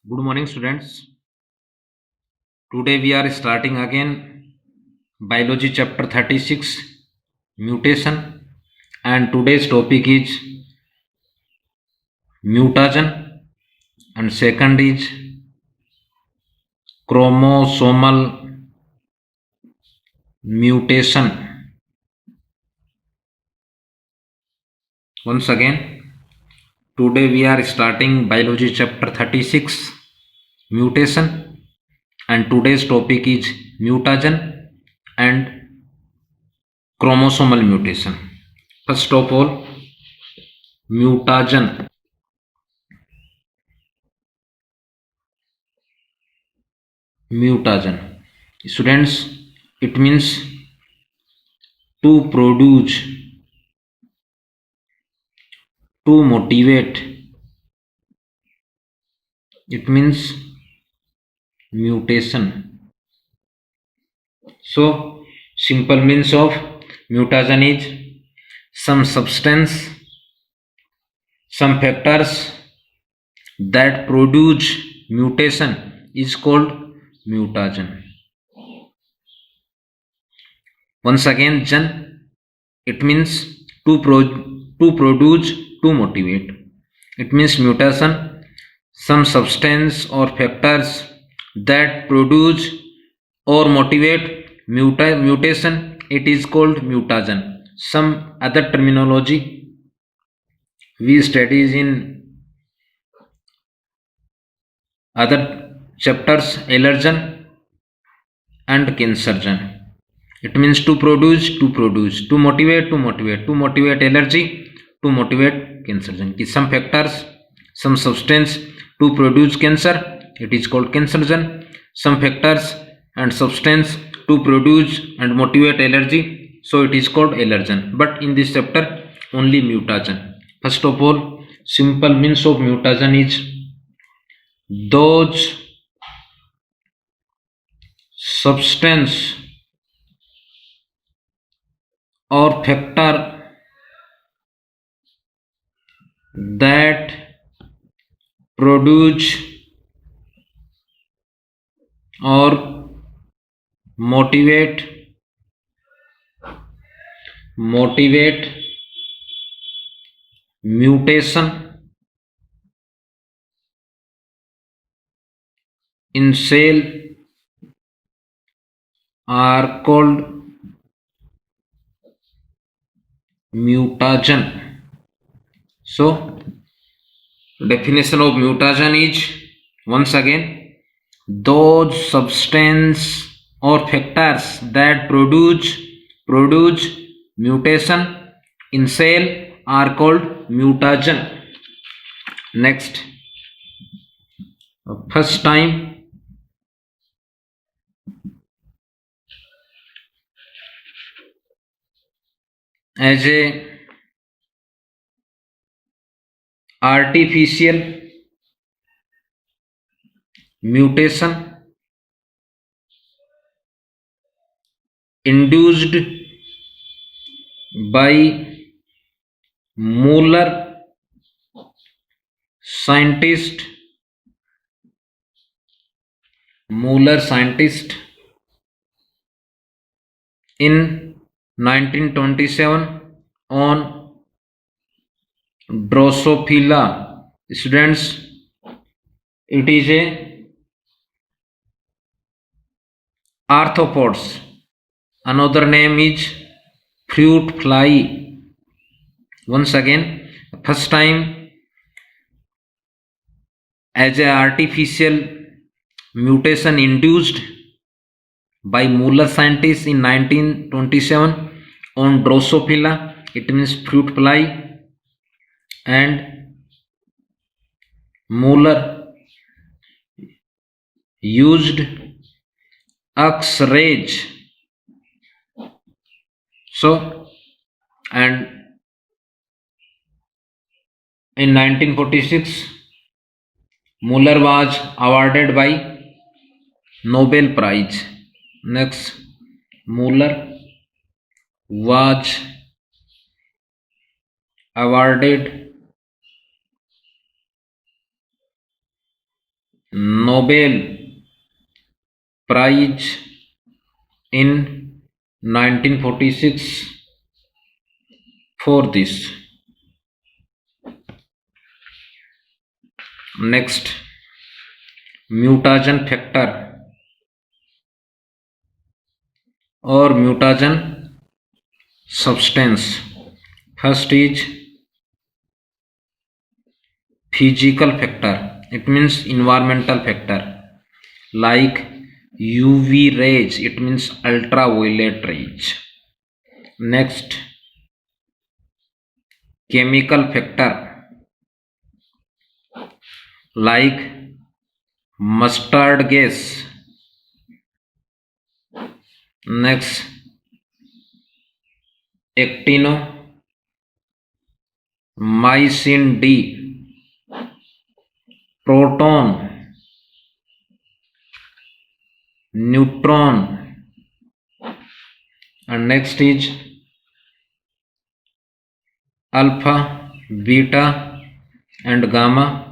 Good morning, students. Today we are starting again Biology chapter 36 Mutation, and today's topic is mutagen, and second is chromosomal mutation. Once again, today we are starting Biology chapter 36 Mutation, and today's topic is mutagen and chromosomal mutation. First of all, mutagen. Mutagen, students, it means to produce, to motivate. It means mutation. So simple means of mutagen is some substance, some factors that produce mutation is called mutagen. Once again, gen, it means to produce, to motivate. It means mutation, some substance or factors that produce or motivate mutation. It is called mutagen. Some other terminology we studies in other chapters: allergen and cancergen. It means to produce, to motivate, to motivate allergy, to motivate cancergen. Some factors, some substance to produce cancer, it is called cancergen. Some factors and substance to produce and motivate allergy, so it is called allergen. But in this chapter, only mutagen. First of all, simple means of mutagen is those substance or factor that produce or motivate mutation in cell are called mutagen. So definition of mutagen is, once again, those substance or factors that produce mutation in cell are called mutagen. Next, first time as a artificial mutation induced by Muller scientist in 1927 on Drosophila. Students, it is a arthropods. Another name is fruit fly. Once again, first time as a artificial mutation induced by Muller scientists in 1927 on Drosophila. It means fruit fly, and Muller used X-rays. So, and in 1946, Muller was awarded by Nobel Prize. Next, Muller was awarded Nobel Prize in 1946 for this. Next, mutagen factor or mutagen substance. First is physical factor, it means environmental factor, like UV rays, it means ultraviolet rays. Next, chemical factor, like mustard gas. Next, actinomycin D, proton, neutron. And next is alpha, beta and gamma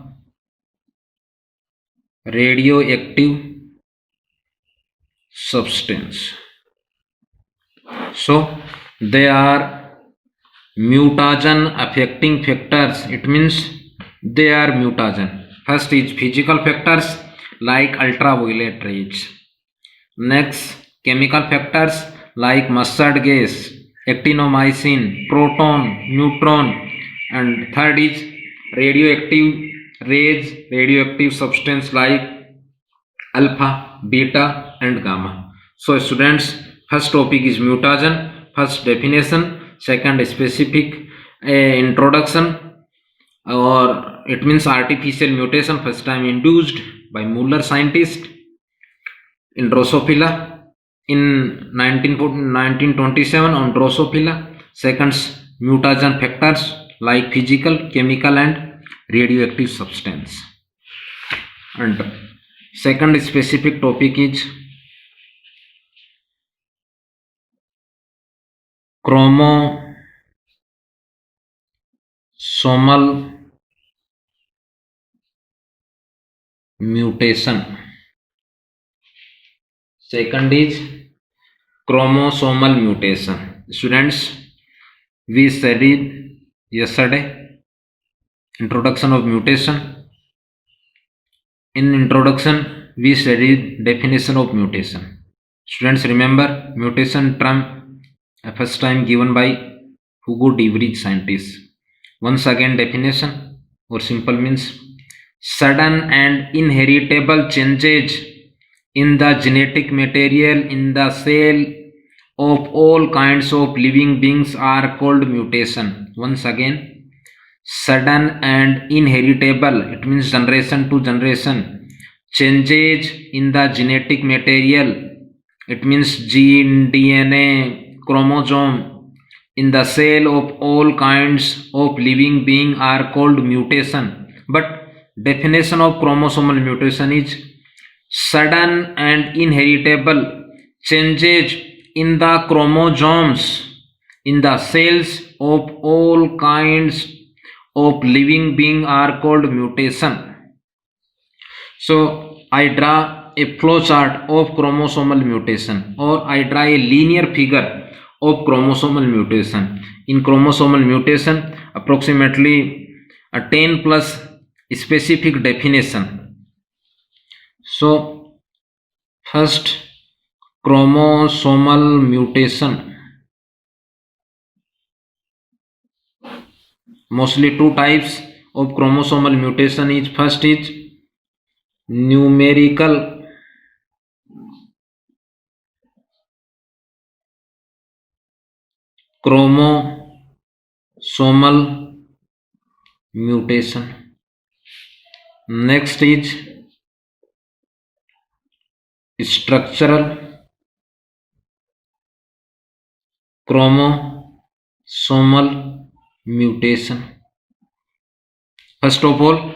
radioactive substance. So they are mutagen affecting factors, it means they are mutagen. First is physical factors like ultraviolet rays. Next, chemical factors like mustard gas, actinomycin, proton, neutron. And third is radioactive rays, radioactive substance like alpha, beta and gamma. So students, first topic is mutagen, first definition, second specific introduction, or it means artificial mutation, first time induced by Muller scientist in Drosophila in 1927 on Drosophila. Second, mutagen factors like physical, chemical and radioactive substance. And second specific topic is chromosomal mutation. Second is chromosomal mutation. Students, we studied yesterday introduction of mutation. In introduction, we studied definition of mutation. Students, remember mutation term first time given by Hugo de Vries scientist. Once again, definition or simple means sudden and inheritable changes in the genetic material in the cell of all kinds of living beings are called mutation. Once again, sudden and inheritable, it means generation to generation, changes in the genetic material, it means gene, DNA, chromosome in the cell of all kinds of living being are called mutation. But definition of chromosomal mutation is sudden and inheritable changes in the chromosomes in the cells of all kinds of living being are called mutation. So I draw a flow chart of chromosomal mutation, or I draw a linear figure of chromosomal mutation. In chromosomal mutation, approximately 10 plus specific definition. So first, chromosomal mutation, mostly two types of chromosomal mutation is, first is numerical chromosomal mutation. Next is structural chromosomal mutation. First of all,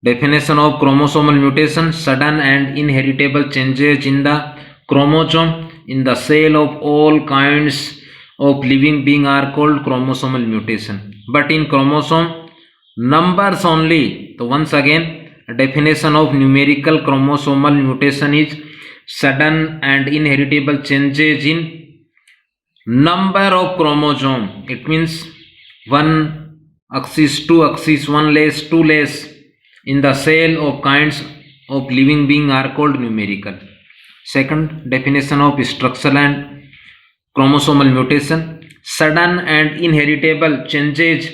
definition of chromosomal mutation: sudden and inheritable changes in the chromosome in the cell of all kinds of living being are called chromosomal mutation. But in chromosome numbers only, so once again definition of numerical chromosomal mutation is sudden and inheritable changes in number of chromosome. It means one axis, two axis, one less, two less in the cell of kinds of living being are called numerical. Second definition of structural and chromosomal mutation: sudden and inheritable changes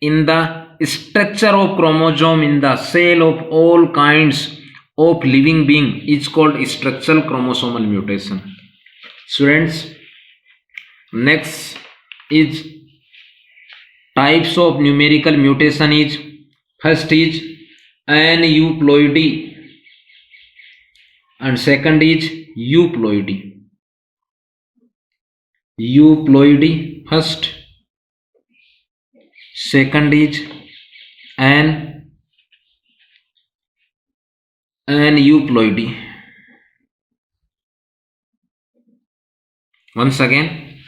in the structure of chromosome in the cell of all kinds of living being is called structural chromosomal mutation. Students, next is types of numerical mutation is: first is aneuploidy and second is euploidy. Euploidy first, second is aneuploidy. Once again,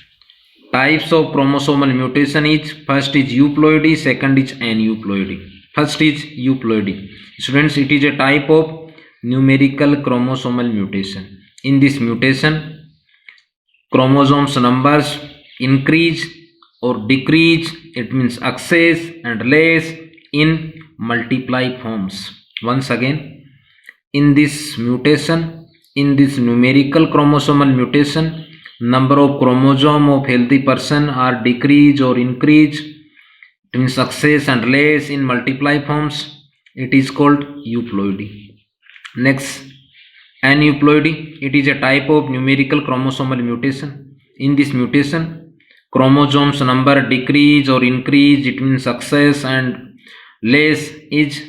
types of chromosomal mutation is: first is euploidy, second is aneuploidy. First is euploidy. Students, it is a type of numerical chromosomal mutation. In this mutation, chromosomes numbers increase or decrease, it means excess and less, in multiply forms. Once again, in this mutation, in this numerical chromosomal mutation, number of chromosome of healthy person are decrease or increase, it means excess and less in multiply forms. It is called euploidy. Next, aneuploidy. It is a type of numerical chromosomal mutation. In this mutation, chromosomes number decrease or increase, it means excess and less is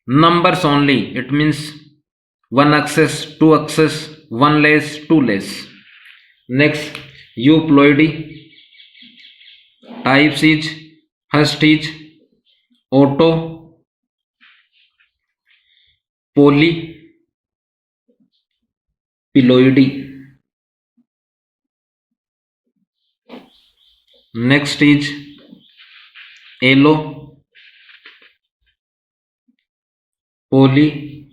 numbers only, it means one excess, two excess, one less, two less. Next, euploidy types is: first is auto polyploidy, next is allo polyploidy.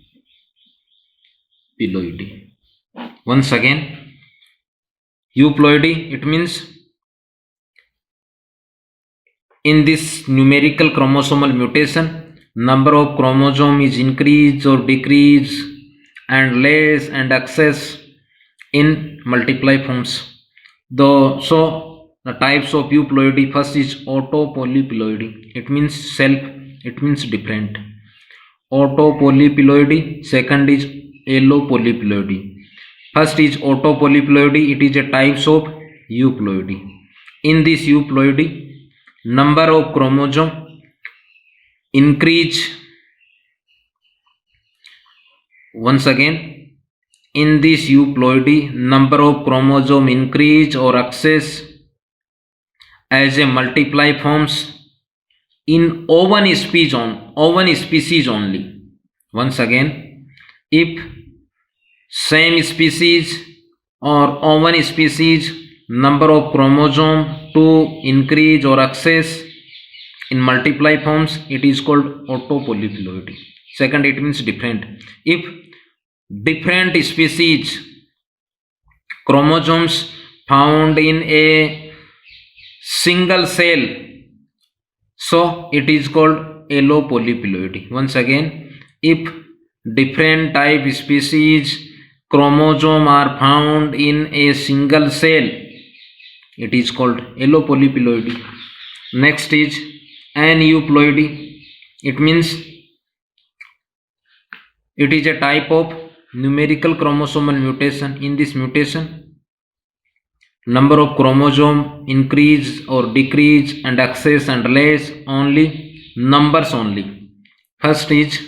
Once again, euploidy, it means in this numerical chromosomal mutation, number of chromosome is increase or decrease and less and excess in multiply forms. So the types of euploidy: first is auto polyploidy, it means self, it means different, auto polyploidy. Second is allo polyploidy. First is auto polyploidy, it is a types of euploidy. In this euploidy, number of chromosome increase. Once again, in this euploidy, number of chromosome increase or excess as a multiply forms in oven species only. Once again, if same species or oven species, number of chromosome to increase or excess in multiply forms, it is called auto polyploidy. Second, it means different. If different species chromosomes found in a single cell, so it is called allo polyploidy. Once again, if different type species chromosome are found in a single cell, it is called allo polyploidy. Next is aneuploidy. It means it is a type of numerical chromosomal mutation. In this mutation, number of chromosome increase or decrease and excess and less only, numbers only. First is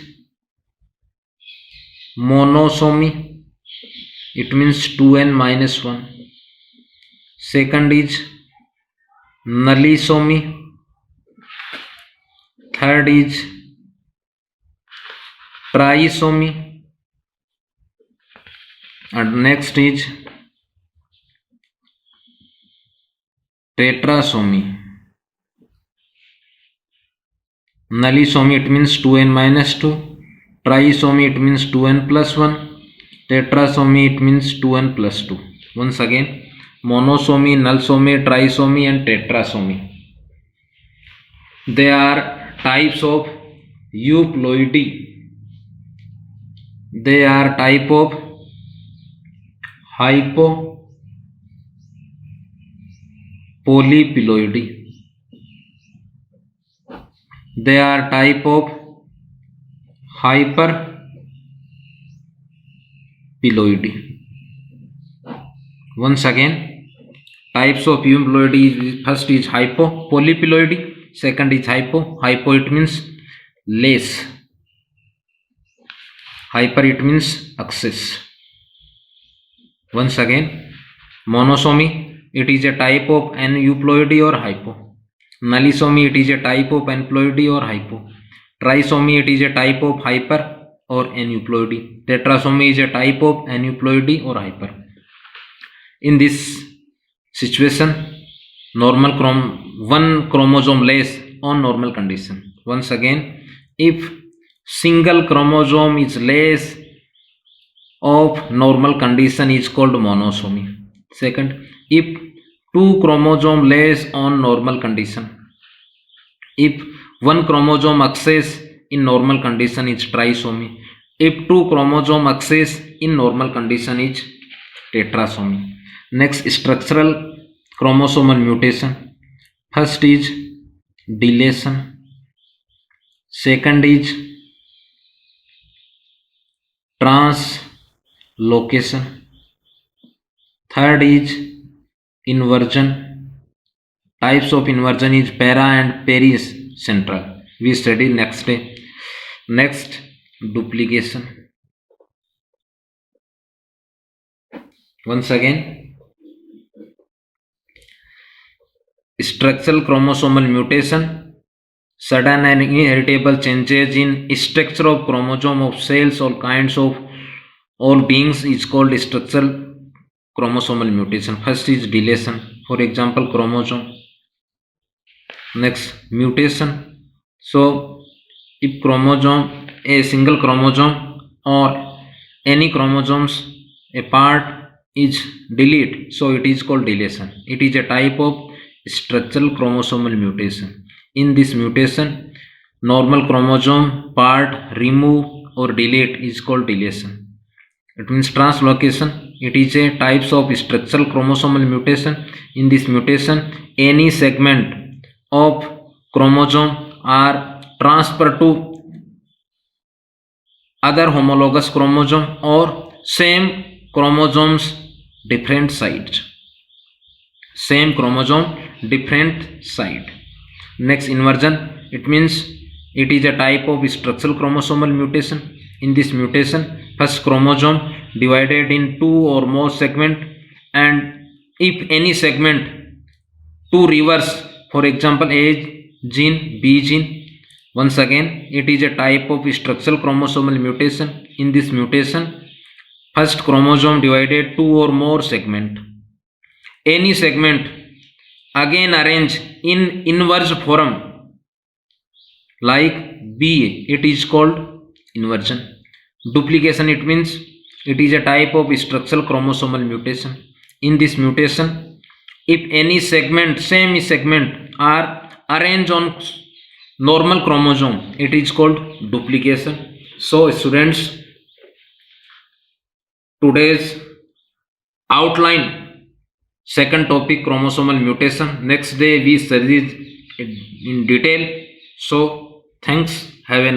monosomy, it means 2n-1. Second is nullisomy. Third is trisomy, and next is tetrasomy. Nullisomy, it means 2n-2. Trisomy it means 2n plus 1. Tetrasomy it means 2n plus 2. Once again, monosomy, nullsomy, trisomy and tetrasomy. They are types of euploidy. They are type of hypopolyploidy. They are type of hyperploidy. Once again, types of euploidy, first is hypopolyploidy, second is hypo. Hypo it means less, hyper it means excess. Once again, monosomy it is a type of aneuploidy or hypo. Nullisomy it is a type of aneuploidy or hypo. Trisomy it is a type of hyper or aneuploidy. Tetrasomy is a type of aneuploidy or hyper. In this situation, one chromosome less on normal condition. Once again, if single chromosome is less of normal condition is called monosomy. Second, if two chromosome less on normal condition. If one chromosome excess in normal condition is trisomy. If two chromosome excess in normal condition is tetrasomy. Next, structural chromosomal mutation. First is deletion. Second is translocation. Third is inversion. Types of inversion is para and pericentral. We study next day. Next, duplication. Once again, structural chromosomal mutation, sudden and inheritable changes in structure of chromosome of cells, all kinds of all beings is called structural chromosomal mutation. First is deletion, for example chromosome. Next, mutation. So if chromosome, a single chromosome or any chromosomes a part is deleted, so it is called deletion. It is a type of structural chromosomal mutation. In this mutation, normal chromosome part remove or delete is called deletion. It means translocation. It is a types of structural chromosomal mutation. In this mutation, any segment of chromosome are transferred to other homologous chromosome or same chromosomes different sides. Same chromosome different side. Next, inversion. It means it is a type of structural chromosomal mutation. In this mutation, first chromosome divided in two or more segment, and if any segment to reverse, for example A gene, B gene. Once again, it is a type of structural chromosomal mutation. In this mutation, first chromosome divided two or more segment. Any segment again arrange in inverse form like B, it is called inversion. Duplication, it means it is a type of structural chromosomal mutation. In this mutation, if any segment, same segment are arranged on normal chromosome, it is called duplication. So students, today's outline second topic chromosomal mutation. Next day we study in detail. So thanks, have a